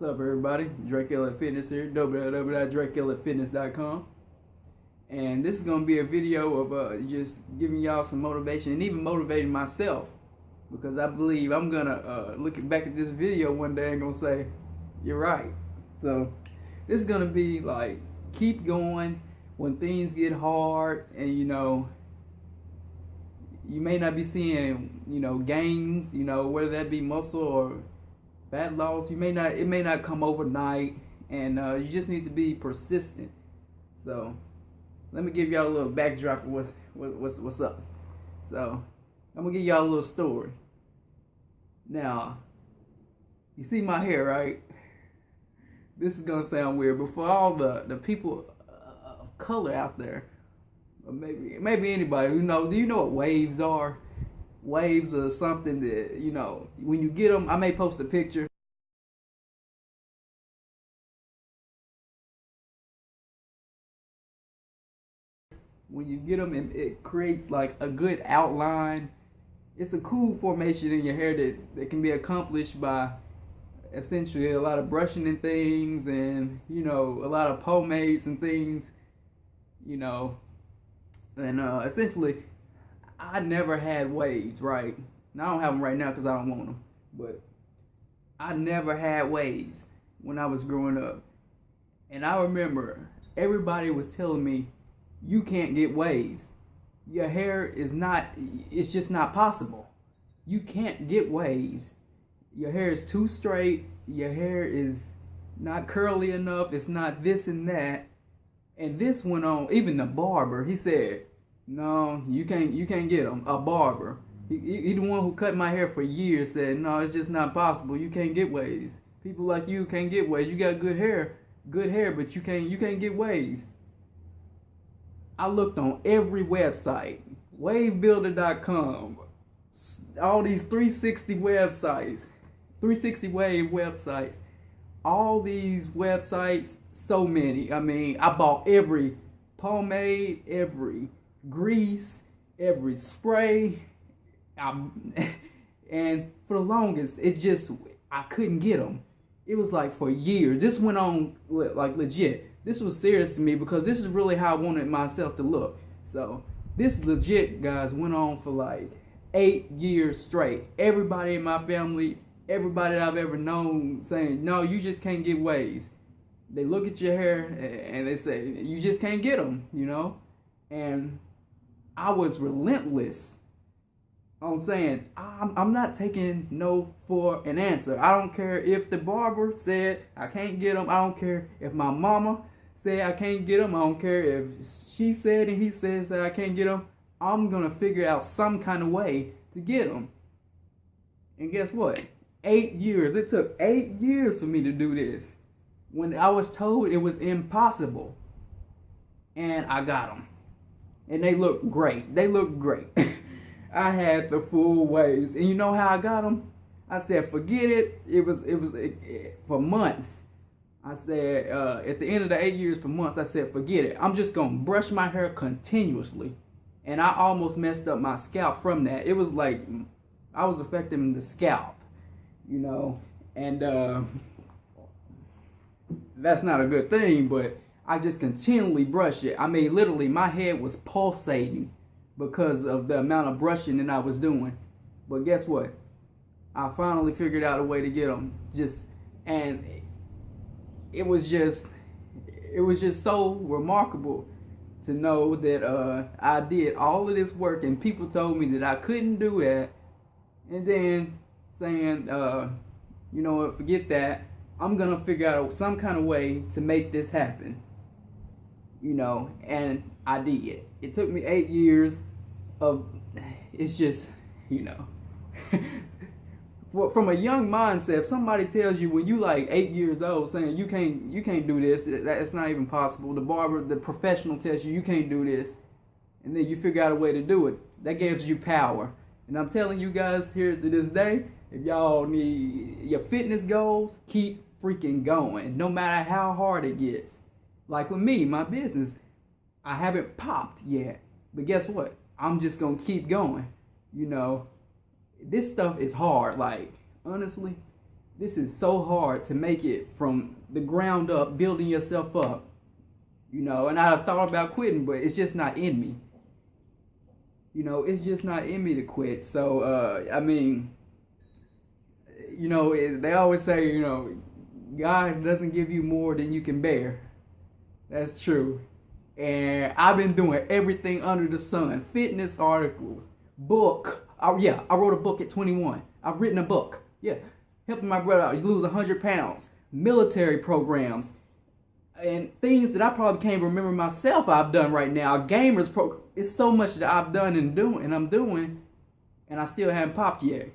What's up, everybody? Drake Elliott Fitness here, www.drakeelliottfitness.com. And this is going to be a video of just giving y'all some motivation and even motivating myself, because I believe I'm going to look back at this video one day and going to say, you're right. So this is going to be like, keep going when things get hard, and you may not be seeing gains, whether that be muscle or fat loss. It may not come overnight, and you just need to be persistent. So let me give y'all a little backdrop of what's up. So I'm gonna give y'all a little story. Now, you see my hair, right? This is gonna sound weird, but for all the people of color out there, or maybe anybody who knows, do you know what waves are? Waves are something that, when you get them, I may post a picture. When you get them, it creates like a good outline. It's a cool formation in your hair that can be accomplished by essentially a lot of brushing and things, and a lot of pomades and things, and essentially I never had waves, right? Now I don't have them right now because I don't want them, but I never had waves when I was growing up. And I remember everybody was telling me, you can't get waves. Your hair it's just not possible. You can't get waves. Your hair is too straight. Your hair is not curly enough. It's not this and that. And this went on, even the barber, he said, no, you can't get them. A barber. He the one who cut my hair for years said, no, it's just not possible. You can't get waves. People like you can't get waves. You got good hair, but you can't get waves. I looked on every website, wavebuilder.com, all these 360 websites, 360 wave websites, all these websites, so many. I mean, I bought every pomade, every grease, every spray, and for the longest, I couldn't get them. It was like for years. This went on like legit. This was serious to me because this is really how I wanted myself to look. So this legit, guys, went on for like 8 years straight. Everybody in my family, everybody that I've ever known saying, no, you just can't get waves. They look at your hair and they say, you just can't get them, And I was relentless on saying, I'm not taking no for an answer. I don't care if the barber said I can't get them. I don't care if my mama said I can't get them. I don't care if she said and he says that I can't get them. I'm going to figure out some kind of way to get them. And guess what? 8 years. It took 8 years for me to do this, when I was told it was impossible. And I got them. And they look great. They look great. I had the full waves. And you know how I got them? I said, forget it. It was for months. I said, at the end of the 8 years, for months, I said, forget it. I'm just going to brush my hair continuously. And I almost messed up my scalp from that. It was like I was affecting the scalp, and that's not a good thing, but I just continually brush it. I mean, literally, my head was pulsating because of the amount of brushing that I was doing. But guess what? I finally figured out a way to get them. And it was just so remarkable to know that I did all of this work, and people told me that I couldn't do it, and then saying, you know what, forget that. I'm gonna figure out some kind of way to make this happen. And I did. It took me 8 years of, it's just, from a young mindset, if somebody tells you when you like 8 years old saying you can't do this, that's not even possible. The barber, the professional tells you can't do this, and then you figure out a way to do it. That gives you power. And I'm telling you guys here to this day, if y'all need your fitness goals, keep freaking going, no matter how hard it gets. Like with me, my business, I haven't popped yet, but guess what? I'm just gonna keep going. This stuff is hard. Like, honestly, this is so hard to make it from the ground up, building yourself up, you know. And I've thought about quitting, but it's just not in me. You know, it's just not in me to quit. So, I mean, you know, they always say, you know, God doesn't give you more than you can bear. That's true. And I've been doing everything under the sun. Fitness articles, book. I wrote a book at 21. I've written a book. Yeah. Helping my brother out. You lose 100 pounds. Military programs. And things that I probably can't remember myself I've done right now. Gamers program. It's so much that I've done and I'm doing. And I still haven't popped yet.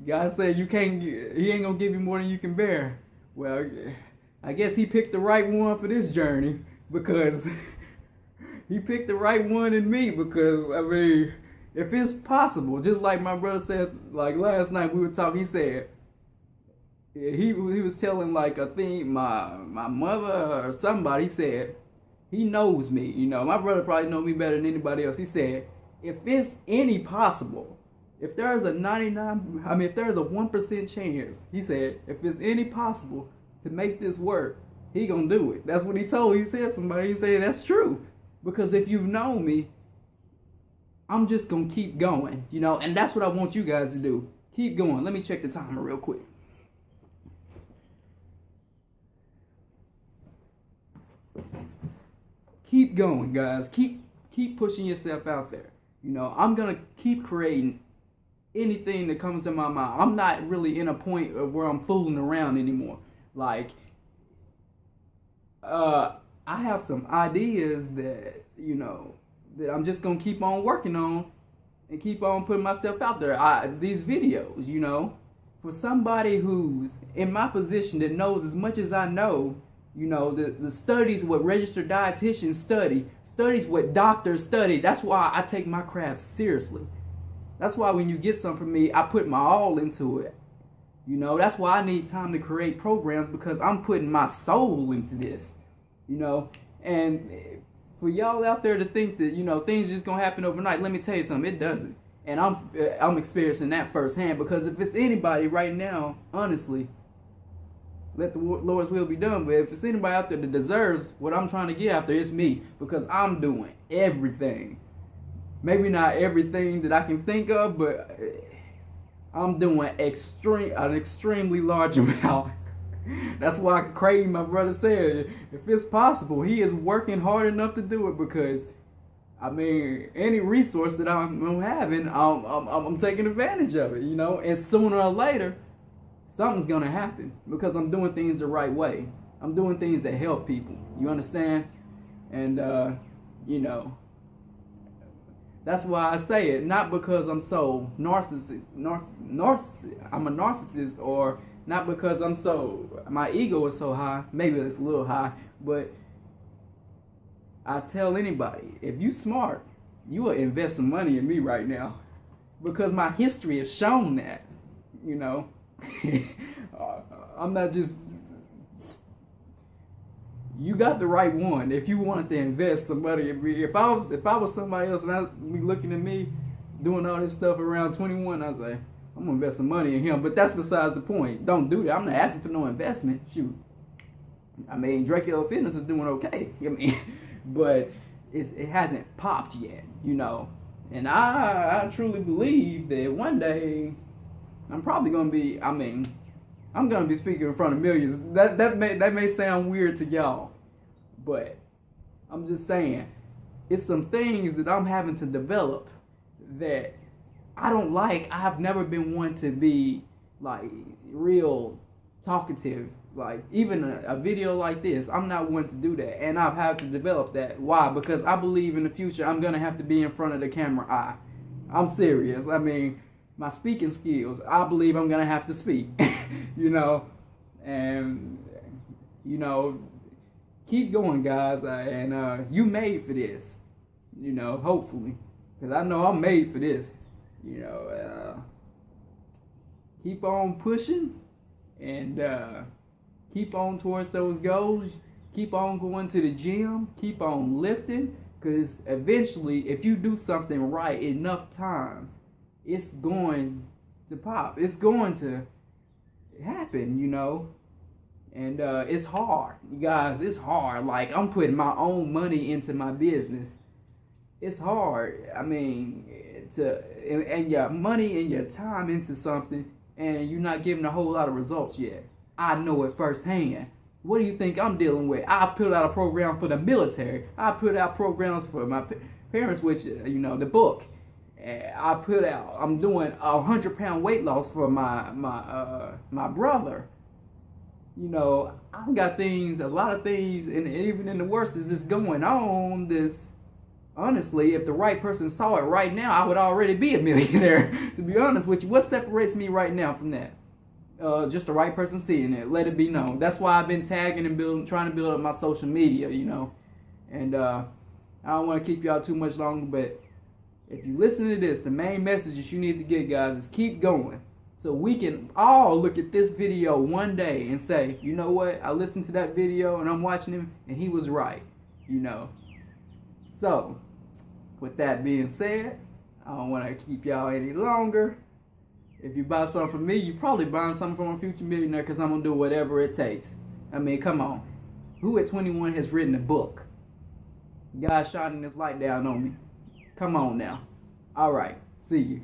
God said he ain't gonna give you more than you can bear. Well, I guess he picked the right one for this journey, because he picked the right one in me, because I mean, if it's possible, just like my brother said, like last night we were talking, he said, he was telling like a thing, my mother or somebody, he said, he knows me, you know, my brother probably knows me better than anybody else. He said, if it's any possible, if there's a 1% chance, he said, if it's any possible to make this work, he gonna do it. That's what he told me. He said somebody, he said, that's true. Because if you've known me, I'm just gonna keep going, you know, and that's what I want you guys to do. Keep going. Let me check the timer real quick. Keep going, guys. Keep pushing yourself out there. You know, I'm gonna keep creating anything that comes to my mind. I'm not really in a point of where I'm fooling around anymore. Like, I have some ideas that, you know, that I'm just gonna keep on working on and keep on putting myself out there. These videos, you know, for somebody who's in my position that knows as much as I know, you know, the studies what registered dietitians studies what doctors study. That's why I take my craft seriously. That's why when you get something from me, I put my all into it. You know, that's why I need time to create programs, because I'm putting my soul into this. You know, and for y'all out there to think that, you know, things just gonna happen overnight, let me tell you something, it doesn't. And I'm experiencing that firsthand, because if it's anybody right now, honestly, let the Lord's will be done. But if it's anybody out there that deserves what I'm trying to get after, it's me, because I'm doing everything. Maybe not everything that I can think of, but I'm doing an extremely large amount. That's why Craig, my brother, said, if it's possible, he is working hard enough to do it, because, I mean, any resource that I'm having, I'm taking advantage of it, you know, and sooner or later, something's going to happen, because I'm doing things the right way. I'm doing things that help people, you understand? And, you know, that's why I say it, not because I'm so I'm a narcissist, or not because my ego is so high. Maybe it's a little high, but I tell anybody, if you smart, you will invest some money in me right now, because my history has shown that, you know. I'm not just, you got the right one. If you wanted to invest somebody, if I was somebody else and I be looking at me doing all this stuff around 21, I was like, I'm gonna invest some money in him. But that's besides the point. Don't do that. I'm not asking for no investment. Shoot, I mean, Dracula Fitness is doing okay. I mean, but it hasn't popped yet, you know. And I truly believe that one day I'm probably gonna be. I mean, I'm gonna be speaking in front of millions. That may sound weird to y'all, but I'm just saying, it's some things that I'm having to develop that I don't like. I've never been one to be like real talkative. Like even a video like this, I'm not one to do that, and I've had to develop that. Why? Because I believe in the future I'm gonna have to be in front of the camera. I'm serious. I mean, my speaking skills, I believe I'm gonna have to speak. You know, and you know, keep going, guys, and you made for this. You know, hopefully, because I know I'm made for this. You know, keep on pushing, and keep on towards those goals. Keep on going to the gym. Keep on lifting, because eventually, if you do something right enough times, it's going to pop. It's going to happen, you know. And it's hard, you guys. It's hard. Like, I'm putting my own money into my business. It's hard. I mean, and your money and your time into something, and you're not getting a whole lot of results yet. I know it firsthand. What do you think I'm dealing with? I put out a program for the military. I put out programs for my parents, which, you know, the book. I'm doing 100-pound weight loss for my brother. You know, I've got a lot of things, and even in the worst is this going on. This, honestly, if the right person saw it right now, I would already be a millionaire. To be honest with you, what separates me right now from that? Just the right person seeing it. Let it be known. That's why I've been tagging and trying to build up my social media. You know, and I don't want to keep y'all too much longer, but if you listen to this, the main messages you need to get, guys, is keep going. So we can all look at this video one day and say, you know what? I listened to that video and I'm watching him and he was right, you know. So, with that being said, I don't want to keep y'all any longer. If you buy something from me, you're probably buying something from a future millionaire, because I'm going to do whatever it takes. I mean, come on. Who at 21 has written a book? God shining his light down on me. Come on now. All right. See you.